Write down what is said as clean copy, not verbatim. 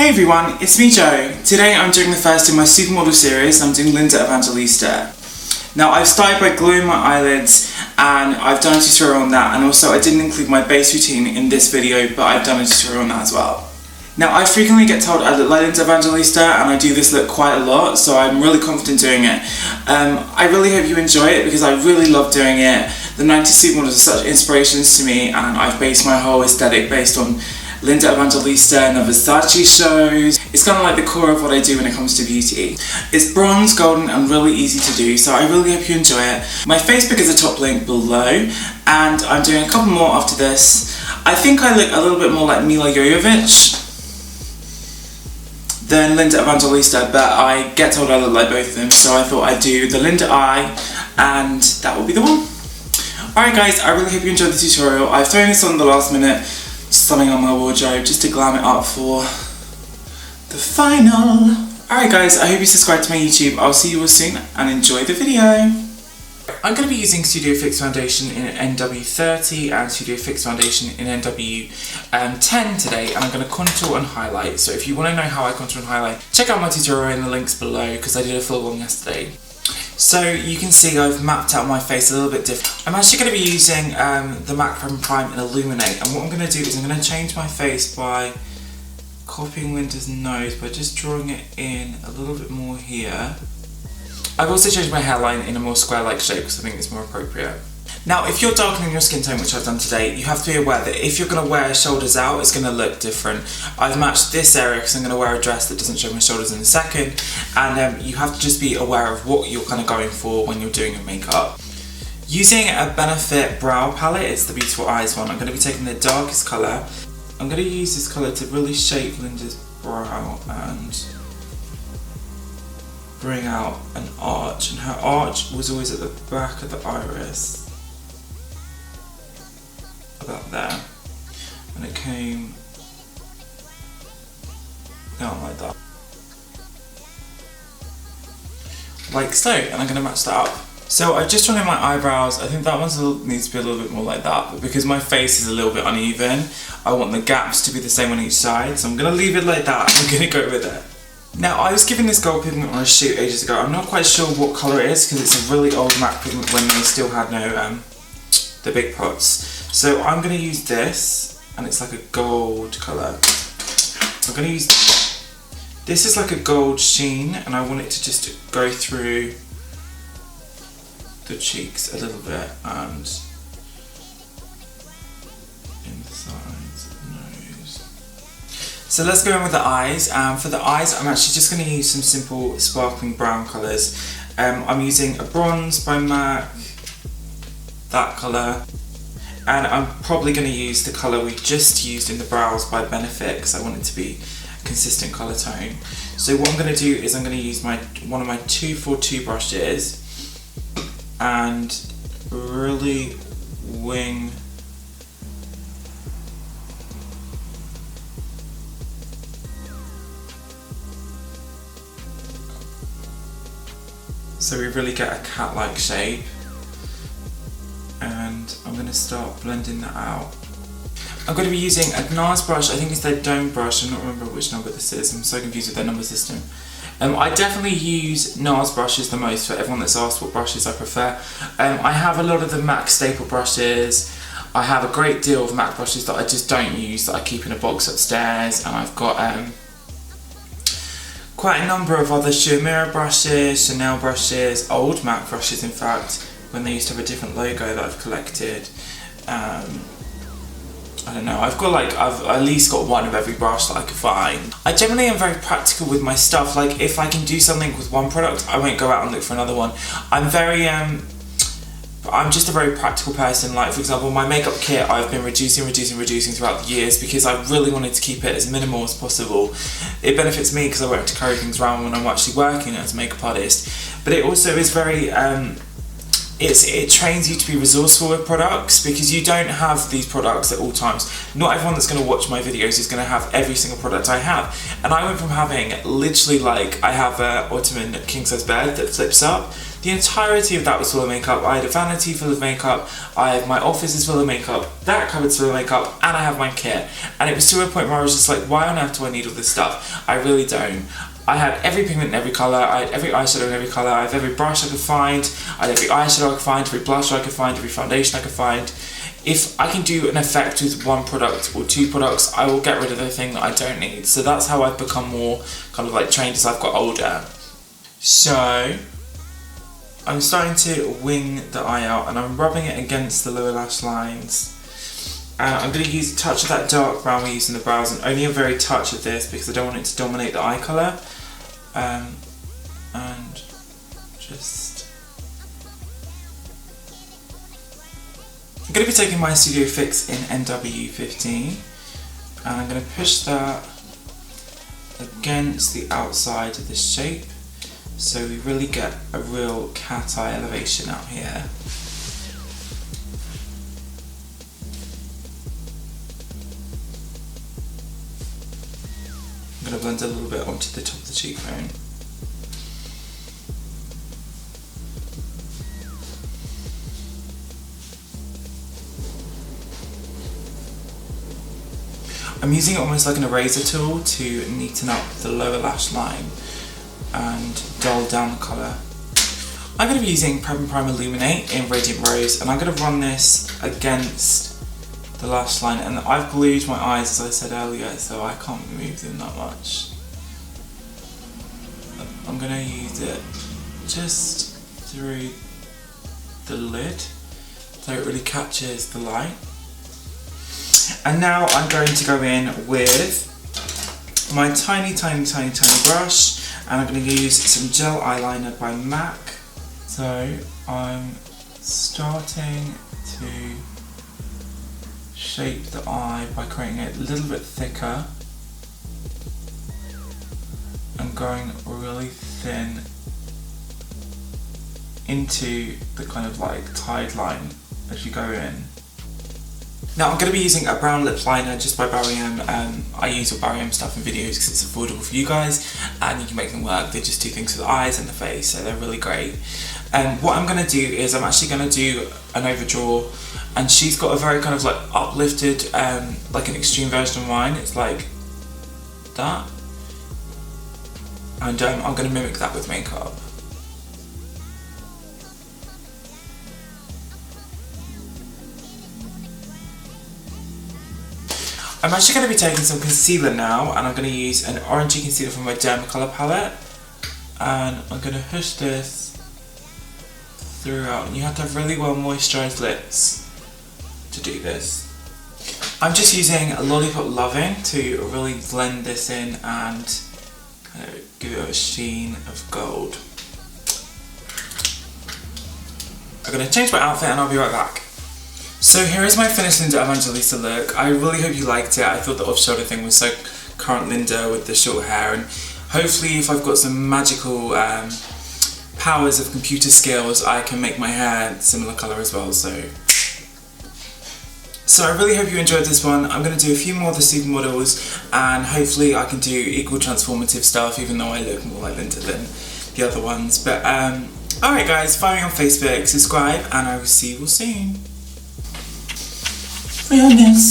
Hey everyone, it's me Joe. Today I'm doing the first in my supermodel series and I'm doing Linda Evangelista. Now I've started by gluing my eyelids and I've done a tutorial on that, and also I didn't include my base routine in this video, but I've done a tutorial on that as well. Now I frequently get told I look like Linda Evangelista and I do this look quite a lot, so I'm really confident doing it. I really hope you enjoy it because I really love doing it. The 90s supermodels are such inspirations to me, and I've based my whole aesthetic based on Linda Evangelista and the Versace shows. It's kind of like the core of what I do when it comes to beauty. It's bronze, golden and really easy to do, so I really hope you enjoy it. My Facebook is a top link below, and I'm doing a couple more after this. I think I look a little bit more like Mila Jovovich than Linda Evangelista, but I get told I look like both of them, so I thought I'd do the Linda eye, and that will be the one. Alright guys, I really hope you enjoyed the tutorial. I've thrown this on the last minute, something on my wardrobe just to glam it up for the final. Alright guys, I hope you subscribe to my YouTube. I'll see you all soon and enjoy the video. I'm going to be using Studio Fix Foundation in NW30 and Studio Fix Foundation in NW10 today, and I'm going to contour and highlight. So if you want to know how I contour and highlight, check out my tutorial in the links below because I did a full one yesterday. So you can see I've mapped out my face a little bit different. I'm actually going to be using the MAC Prime and Illuminate, and what I'm going to do is I'm going to change my face by copying Linda's nose by just drawing it in a little bit more here. I've also changed my hairline in a more square-like shape because I think it's more appropriate. Now, if you're darkening your skin tone, which I've done today, you have to be aware that if you're going to wear shoulders out, it's going to look different. I've matched this area because I'm going to wear a dress that doesn't show my shoulders in a second, and you have to just be aware of what you're kind of going for when you're doing your makeup. Using a Benefit brow palette, it's the Beautiful Eyes one, I'm going to be taking the darkest colour. I'm going to use this colour to really shape Linda's brow and bring out an arch, and her arch was always at the back of the iris. About there, and it came down like that, like so, and I'm going to match that up. So I've just drawn in my eyebrows. I think that one needs to be a little bit more like that, but because my face is a little bit uneven, I want the gaps to be the same on each side, so I'm going to leave it like that and I'm going to go with it. Now, I was given this gold pigment on a shoot ages ago. I'm not quite sure what colour it is because it's a really old MAC pigment when they still had no the big pots. So I'm going to use this, and it's like a gold colour. I'm going to use, this is like a gold sheen, and I want it to just go through the cheeks a little bit and in the sides of the nose. So let's go in with the eyes. For the eyes, I'm actually just going to use some simple sparkling brown colours. I'm using a bronze by MAC, that colour. And I'm probably going to use the colour we just used in the brows by Benefit because I want it to be a consistent colour tone. So what I'm going to do is I'm going to use one of my 242 brushes and really wing so we really get a cat-like shape. And I'm going to start blending that out. I'm going to be using a NARS brush. I think it's their Dome brush. I'm not remembering which number this is. I'm so confused with their number system. I definitely use NARS brushes the most for everyone that's asked what brushes I prefer. I have a lot of the MAC staple brushes. I have a great deal of MAC brushes that I just don't use, that I keep in a box upstairs. And I've got quite a number of other Schumacher brushes, Chanel brushes, old MAC brushes in fact, when they used to have a different logo that I've collected. I don't know, I've at least got one of every brush that I could find. I generally am very practical with my stuff. Like if I can do something with one product, I won't go out and look for another one. I'm just a very practical person. Like for example, my makeup kit I've been reducing throughout the years because I really wanted to keep it as minimal as possible. It benefits me because I won't have to carry things around when I'm actually working as a makeup artist, but it also is very it trains you to be resourceful with products because you don't have these products at all times. Not everyone that's going to watch my videos is going to have every single product I have. And I went from having literally I have an Ottoman king size bed that flips up. the entirety of that was full of makeup. I had a vanity full of makeup, my office is full of makeup, that cupboard's full of makeup, and I have my kit. And it was to a point where I was just like, why on earth do I need all this stuff? I really don't. I had every pigment in every colour, I had every eyeshadow in every colour, I have every brush I could find, I had every eyeshadow I could find, every blush I could find, every foundation I could find. If I can do an effect with one product or two products, I will get rid of the thing that I don't need. So that's how I've become more kind of like trained as I've got older. So I'm starting to wing the eye out and I'm rubbing it against the lower lash lines. I'm going to use a touch of that dark brown we used in the brows, and only a very touch of this because I don't want it to dominate the eye colour. And just... I'm going to be taking my Studio Fix in NW15 and I'm going to push that against the outside of this shape so we really get a real cat eye elevation out here. I'm going to blend a little bit onto the top of the cheekbone. I'm using it almost like an eraser tool to neaten up the lower lash line and dull down the colour. I'm going to be using Prep and Prime Illuminate in Radiant Rose, and I'm going to run this against the lash line, and I've glued my eyes as I said earlier, so I can't move them that much. I'm going to use it just through the lid so it really catches the light. And now I'm going to go in with my tiny brush, and I'm going to use some gel eyeliner by MAC. So I'm starting to shape the eye by creating it a little bit thicker and going really thin into the kind of like tide line as you go in. Now I'm going to be using a brown lip liner just by Barry M. I use all Barry M stuff in videos because it's affordable for you guys and you can make them work. They just do things for the eyes and the face, so they're really great. What I'm going to do is I'm actually going to do an overdraw, and she's got a very kind of like uplifted, like an extreme version of mine. It's like that, and I'm going to mimic that with makeup. I'm actually going to be taking some concealer now, and I'm going to use an orangey concealer from my Dermacolour palette, and I'm going to push this throughout, and you have to have really well moisturised lips to do this. I'm just using a Lollipop Loving to really blend this in and kind of give it a sheen of gold. I'm going to change my outfit and I'll be right back. So here is my finished Linda Evangelista look. I really hope you liked it. I thought the off-shoulder thing was so current Linda with the short hair, and hopefully if I've got some magical powers of computer skills, I can make my hair similar colour as well. So I really hope you enjoyed this one. I'm going to do a few more of the supermodels, and hopefully I can do equal transformative stuff, even though I look more like Linda than the other ones. But alright guys, follow me on Facebook, subscribe, and I will see you all soon. Realness.